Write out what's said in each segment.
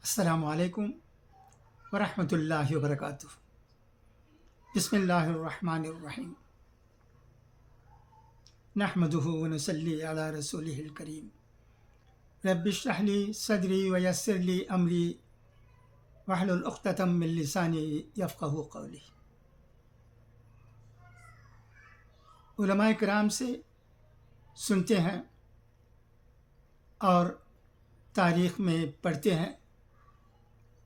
السلام علیکم ورحمۃ اللہ وبرکاتہ۔ بسم اللہ الرحمن الرحیم، نحمدہ ونصلی علی رسولہ الکریم۔ رب اشرح لی صدری ویسر لی امری واحلل عقدۃ من لسانی یفقہوا قولی۔ علماء کرام سے سنتے ہیں اور تاریخ میں پڑھتے ہیں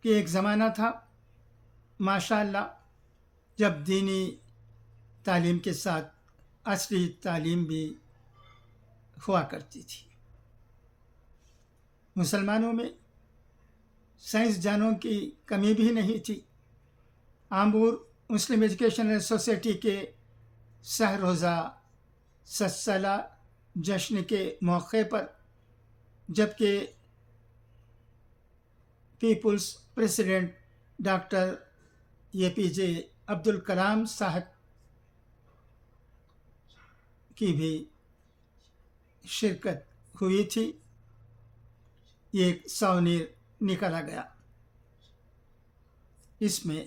کہ ایک زمانہ تھا ماشاء اللہ جب دینی تعلیم کے ساتھ عصری تعلیم بھی ہوا کرتی تھی۔ مسلمانوں میں سائنس دانوں کی کمی بھی نہیں تھی۔ آمبور مسلم ایجوکیشنل سوسائٹی کے سہ روزہ 7 سالہ جشن کے موقع پر جبکہ people's president doctor APJ Abdul Kalam صاحب کی بھی شرکت ہوئی تھی۔ ایک ساونیر نکالا گیا، اس میں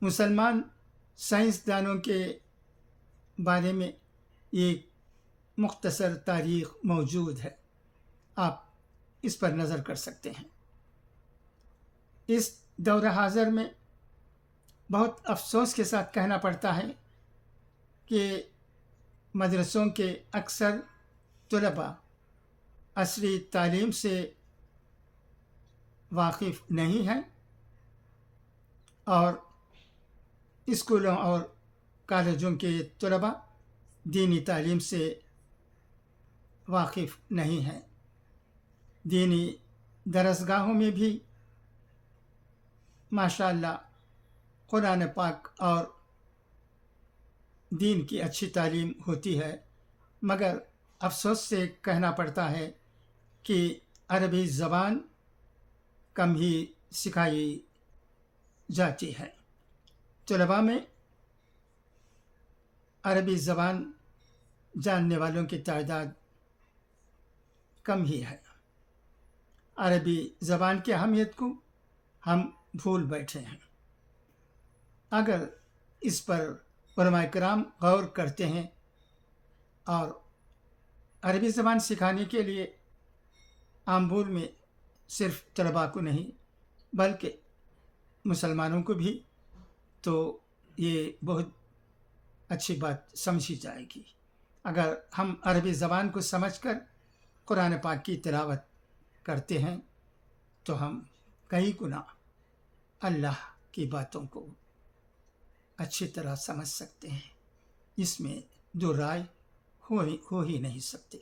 مسلمان سائنسدانوں کے بارے میں ایک مختصر تاریخ موجود ہے، آپ اس پر نظر کر سکتے ہیں۔ اس دور حاضر میں بہت افسوس کے ساتھ کہنا پڑتا ہے کہ مدرسوں کے اکثر طلباء عصری تعلیم سے واقف نہیں ہیں اور اسکولوں اور کالجوں کے طلباء دینی تعلیم سے واقف نہیں ہیں۔ دینی درسگاہوں میں بھی ماشاء اللہ قرآن پاک اور دین کی اچھی تعلیم ہوتی ہے، مگر افسوس سے کہنا پڑتا ہے کہ عربی زبان کم ہی سکھائی جاتی ہے۔ طلباء میں عربی زبان جاننے والوں کی تعداد کم ہی ہے۔ عربی زبان کی اہمیت کو ہم بھول بیٹھے ہیں۔ اگر اس پر علماء کرام غور کرتے ہیں اور عربی زبان سکھانے کے لیے آمبور میں صرف طلباء کو نہیں بلکہ مسلمانوں کو بھی، تو یہ بہت اچھی بات سمجھی جائے گی۔ اگر ہم عربی زبان کو سمجھ کر قرآن پاک کی تلاوت کرتے ہیں تو ہم کئی گنا اللہ کی باتوں کو اچھی طرح سمجھ سکتے ہیں، اس میں دو رائے ہو ہی نہیں سکتے۔